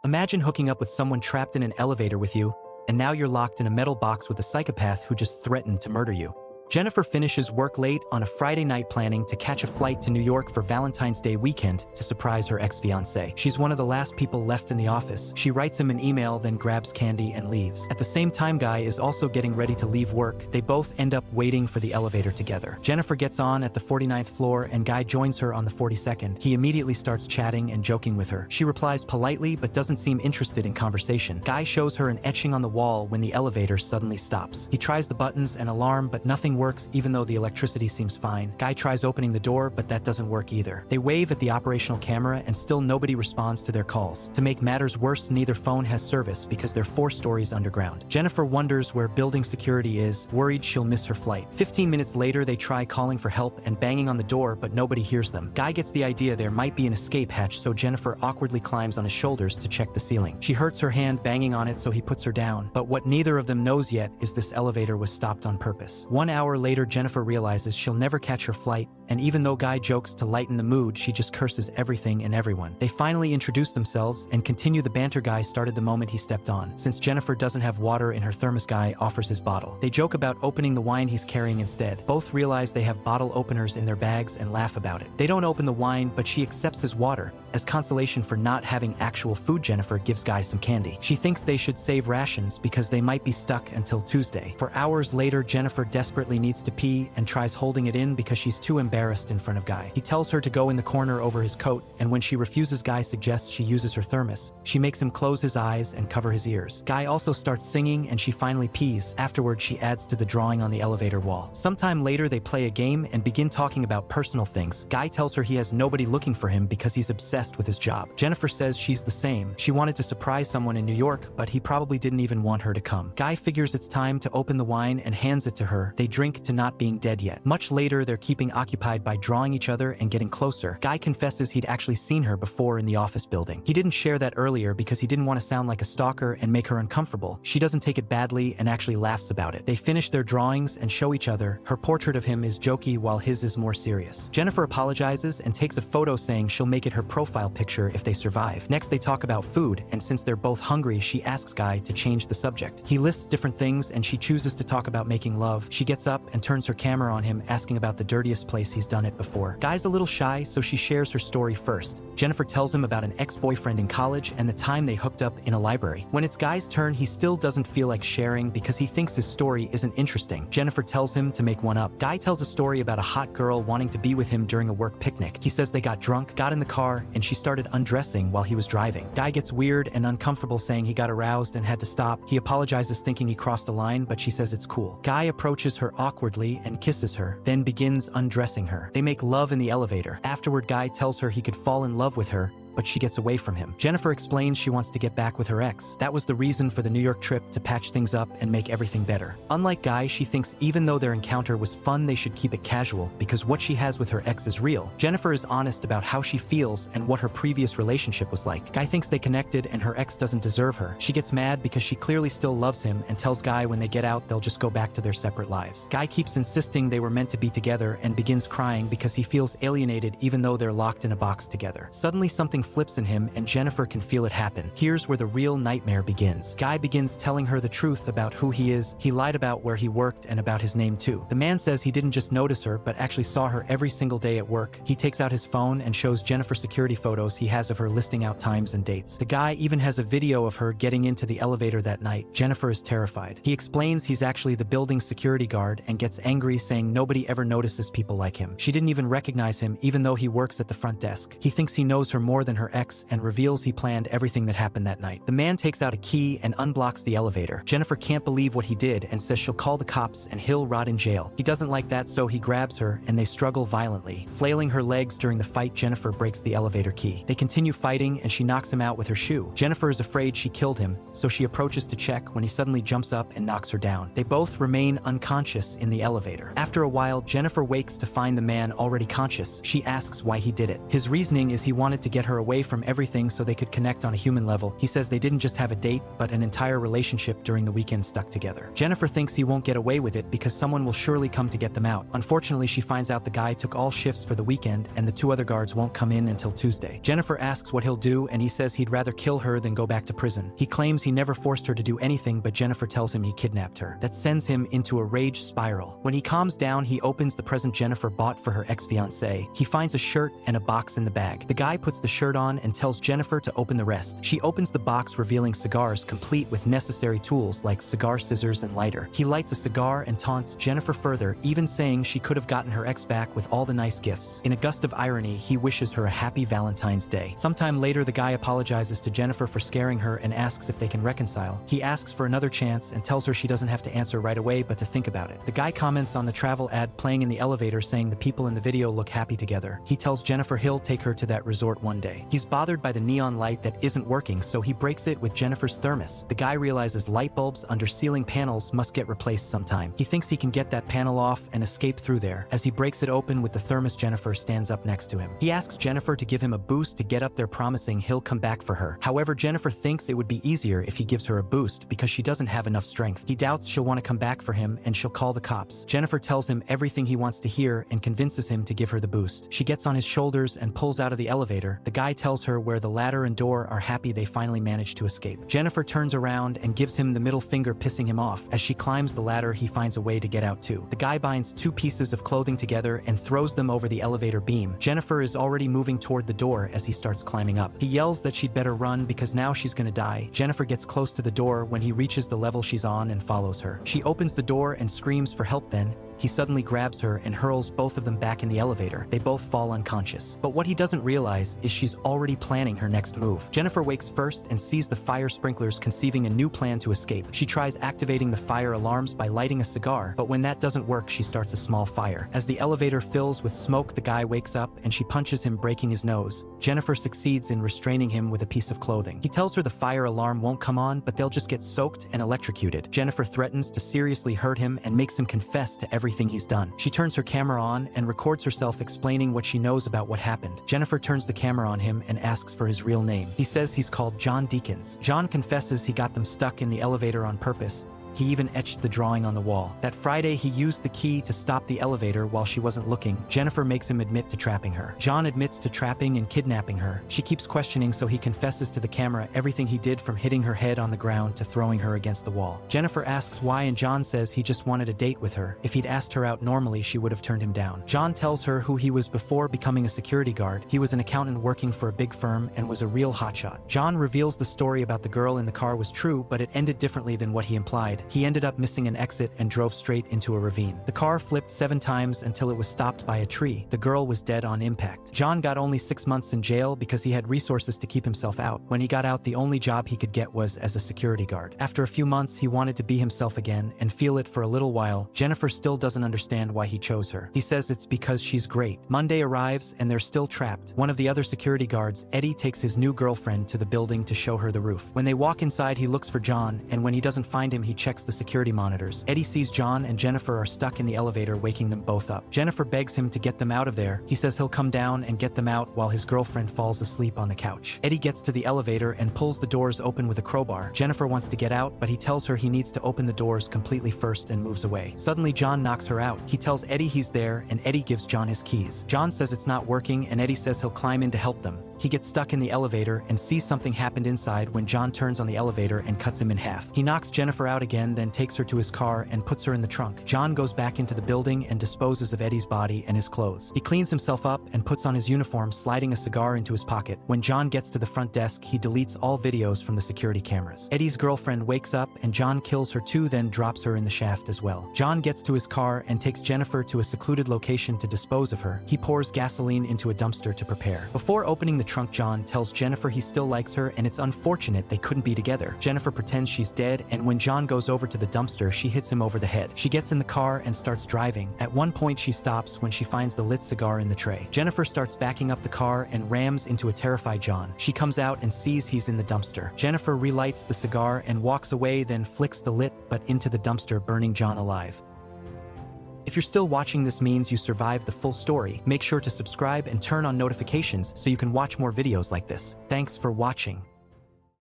Imagine hooking up with someone trapped in an elevator with you, and now you're locked in a metal box with a psychopath who just threatened to murder you. Jennifer finishes work late on a Friday night planning to catch a flight to New York for Valentine's Day weekend to surprise her ex-fiancé. She's one of the last people left in the office. She writes him an email, then grabs candy and leaves. At the same time, Guy is also getting ready to leave work. They both end up waiting for the elevator together. Jennifer gets on at the 49th floor and Guy joins her on the 42nd. He immediately starts chatting and joking with her. She replies politely but doesn't seem interested in conversation. Guy shows her an etching on the wall when the elevator suddenly stops. He tries the buttons and alarm, but nothing works even though the electricity seems fine. Guy tries opening the door, but that doesn't work either. They wave at the operational camera and still nobody responds to their calls. To make matters worse, neither phone has service because they're 4 stories underground. Jennifer wonders where building security is, worried she'll miss her flight. 15 minutes later, they try calling for help and banging on the door, but nobody hears them. Guy gets the idea there might be an escape hatch, so Jennifer awkwardly climbs on his shoulders to check the ceiling. She hurts her hand banging on it, so he puts her down. But what neither of them knows yet is this elevator was stopped on purpose. 1 hour later, Jennifer realizes she'll never catch her flight, and even though Guy jokes to lighten the mood, she just curses everything and everyone. They finally introduce themselves and continue the banter Guy started the moment he stepped on. Since Jennifer doesn't have water in her thermos, Guy offers his bottle. They joke about opening the wine he's carrying instead. Both realize they have bottle openers in their bags and laugh about it. They don't open the wine, but she accepts his water. As consolation for not having actual food, Jennifer gives Guy some candy. She thinks they should save rations because they might be stuck until Tuesday. For hours later, Jennifer desperately needs to pee and tries holding it in because she's too embarrassed in front of Guy. He tells her to go in the corner over his coat, and when she refuses, Guy suggests she uses her thermos. She makes him close his eyes and cover his ears. Guy also starts singing and she finally pees. Afterward, she adds to the drawing on the elevator wall. Sometime later, they play a game and begin talking about personal things. Guy tells her he has nobody looking for him because he's obsessed with his job. Jennifer says she's the same. She wanted to surprise someone in New York, but he probably didn't even want her to come. Guy figures it's time to open the wine and hands it to her. They drink to not being dead yet. Much later, they're keeping occupied by drawing each other and getting closer. Guy confesses he'd actually seen her before in the office building. He didn't share that earlier because he didn't want to sound like a stalker and make her uncomfortable. She doesn't take it badly and actually laughs about it. They finish their drawings and show each other. Her portrait of him is jokey while his is more serious. Jennifer apologizes and takes a photo saying she'll make it her profile picture if they survive. Next, they talk about food, and since they're both hungry, she asks Guy to change the subject. He lists different things and she chooses to talk about making love. She gets up and turns her camera on him, asking about the dirtiest place he's done it before. Guy's a little shy, so she shares her story first. Jennifer tells him about an ex-boyfriend in college and the time they hooked up in a library. When it's Guy's turn, he still doesn't feel like sharing because he thinks his story isn't interesting. Jennifer tells him to make one up. Guy tells a story about a hot girl wanting to be with him during a work picnic. He says they got drunk, got in the car, and she started undressing while he was driving. Guy gets weird and uncomfortable, saying he got aroused and had to stop. He apologizes thinking he crossed a line, but she says it's cool. Guy approaches her awkwardly and kisses her, then begins undressing her. They make love in the elevator. Afterward, Guy tells her he could fall in love with her, but she gets away from him. Jennifer explains she wants to get back with her ex. That was the reason for the New York trip, to patch things up and make everything better. Unlike Guy, she thinks even though their encounter was fun, they should keep it casual because what she has with her ex is real. Jennifer is honest about how she feels and what her previous relationship was like. Guy thinks they connected and her ex doesn't deserve her. She gets mad because she clearly still loves him and tells Guy when they get out, they'll just go back to their separate lives. Guy keeps insisting they were meant to be together and begins crying because he feels alienated even though they're locked in a box together. Suddenly, something flips in him and Jennifer can feel it happen. Here's where the real nightmare begins. Guy begins telling her the truth about who he is. He lied about where he worked and about his name too. The man says he didn't just notice her, but actually saw her every single day at work. He takes out his phone and shows Jennifer security photos he has of her, listing out times and dates. The guy even has a video of her getting into the elevator that night. Jennifer is terrified. He explains he's actually the building's security guard and gets angry, saying nobody ever notices people like him. She didn't even recognize him even though he works at the front desk. He thinks he knows her more than her ex and reveals he planned everything that happened that night. The man takes out a key and unblocks the elevator. Jennifer can't believe what he did and says she'll call the cops and he'll rot in jail. He doesn't like that, so he grabs her and they struggle violently. Flailing her legs during the fight, Jennifer breaks the elevator key. They continue fighting and she knocks him out with her shoe. Jennifer is afraid she killed him, so she approaches to check when he suddenly jumps up and knocks her down. They both remain unconscious in the elevator. After a while, Jennifer wakes to find the man already conscious. She asks why he did it. His reasoning is he wanted to get her her away from everything so they could connect on a human level. He says they didn't just have a date, but an entire relationship during the weekend stuck together. Jennifer thinks he won't get away with it because someone will surely come to get them out. Unfortunately, she finds out the guy took all shifts for the weekend and the 2 other guards won't come in until Tuesday. Jennifer asks what he'll do and he says he'd rather kill her than go back to prison. He claims he never forced her to do anything, but Jennifer tells him he kidnapped her. That sends him into a rage spiral. When he calms down, he opens the present Jennifer bought for her ex-fiancé. He finds a shirt and a box in the bag. The guy puts the shirt on and tells Jennifer to open the rest. She opens the box, revealing cigars complete with necessary tools like cigar scissors and lighter. He lights a cigar and taunts Jennifer further, even saying she could have gotten her ex back with all the nice gifts. In a gust of irony, he wishes her a happy Valentine's Day. Sometime later, the guy apologizes to Jennifer for scaring her and asks if they can reconcile. He asks for another chance and tells her she doesn't have to answer right away, but to think about it. The guy comments on the travel ad playing in the elevator, saying the people in the video look happy together. He tells Jennifer he'll take her to that resort one day. He's bothered by the neon light that isn't working, so he breaks it with Jennifer's thermos. The guy realizes light bulbs under ceiling panels must get replaced sometime. He thinks he can get that panel off and escape through there. As he breaks it open with the thermos, Jennifer stands up next to him. He asks Jennifer to give him a boost to get up there, promising he'll come back for her. However, Jennifer thinks it would be easier if he gives her a boost because she doesn't have enough strength. He doubts she'll want to come back for him and she'll call the cops. Jennifer tells him everything he wants to hear and convinces him to give her the boost. She gets on his shoulders and pulls out of the elevator. The guy tells her where the ladder and door are happy they finally managed to escape. Jennifer turns around and gives him the middle finger, pissing him off. As she climbs the ladder, he finds a way to get out too. The guy binds 2 pieces of clothing together and throws them over the elevator beam. Jennifer is already moving toward the door as he starts climbing up. He yells that she'd better run because now she's gonna die. Jennifer gets close to the door when he reaches the level she's on and follows her. She opens the door and screams for help. Then he suddenly grabs her and hurls both of them back in the elevator. They both fall unconscious. But what he doesn't realize is she's already planning her next move. Jennifer wakes first and sees the fire sprinklers, conceiving a new plan to escape. She tries activating the fire alarms by lighting a cigar, but when that doesn't work, she starts a small fire. As the elevator fills with smoke, the guy wakes up and she punches him, breaking his nose. Jennifer succeeds in restraining him with a piece of clothing. He tells her the fire alarm won't come on, but they'll just get soaked and electrocuted. Jennifer threatens to seriously hurt him and makes him confess to everything he's done. She turns her camera on and records herself explaining what she knows about what happened. Jennifer turns the camera on him and asks for his real name. He says he's called John Deakins. John confesses he got them stuck in the elevator on purpose. He even etched the drawing on the wall. That Friday, he used the key to stop the elevator while she wasn't looking. Jennifer makes him admit to trapping her. John admits to trapping and kidnapping her. She keeps questioning, so he confesses to the camera everything he did, from hitting her head on the ground to throwing her against the wall. Jennifer asks why, and John says he just wanted a date with her. If he'd asked her out normally, she would have turned him down. John tells her who he was before becoming a security guard. He was an accountant working for a big firm and was a real hotshot. John reveals the story about the girl in the car was true, but it ended differently than what he implied. He ended up missing an exit and drove straight into a ravine. The car flipped 7 times until it was stopped by a tree. The girl was dead on impact. John got only 6 months in jail because he had resources to keep himself out. When he got out, the only job he could get was as a security guard. After a few months, he wanted to be himself again and feel it for a little while. Jennifer still doesn't understand why he chose her. He says it's because she's great. Monday arrives and they're still trapped. One of the other security guards, Eddie, takes his new girlfriend to the building to show her the roof. When they walk inside, he looks for John, and when he doesn't find him, he checks the security monitors. Eddie sees John and Jennifer are stuck in the elevator, waking them both up. Jennifer begs him to get them out of there. He says he'll come down and get them out while his girlfriend falls asleep on the couch. Eddie gets to the elevator and pulls the doors open with a crowbar. Jennifer wants to get out, but he tells her he needs to open the doors completely first and moves away. Suddenly, John knocks her out. He tells Eddie he's there, and Eddie gives John his keys. John says it's not working, and Eddie says he'll climb in to help them. He gets stuck in the elevator and sees something happened inside when John turns on the elevator and cuts him in half. He knocks Jennifer out again, then takes her to his car and puts her in the trunk. John goes back into the building and disposes of Eddie's body and his clothes. He cleans himself up and puts on his uniform, sliding a cigar into his pocket. When John gets to the front desk, he deletes all videos from the security cameras. Eddie's girlfriend wakes up and John kills her too, then drops her in the shaft as well. John gets to his car and takes Jennifer to a secluded location to dispose of her. He pours gasoline into a dumpster to prepare. Before opening the trunk, John tells Jennifer he still likes her and it's unfortunate they couldn't be together. Jennifer pretends she's dead, and when John goes over to the dumpster, she hits him over the head. She gets in the car and starts driving. At one point, she stops when she finds the lit cigar in the tray. Jennifer starts backing up the car and rams into a terrified John. She comes out and sees he's in the dumpster. Jennifer relights the cigar and walks away, then flicks the lit but into the dumpster, burning John alive. If you're still watching, this means you survived the full story. Make sure to subscribe and turn on notifications so you can watch more videos like this. Thanks for watching.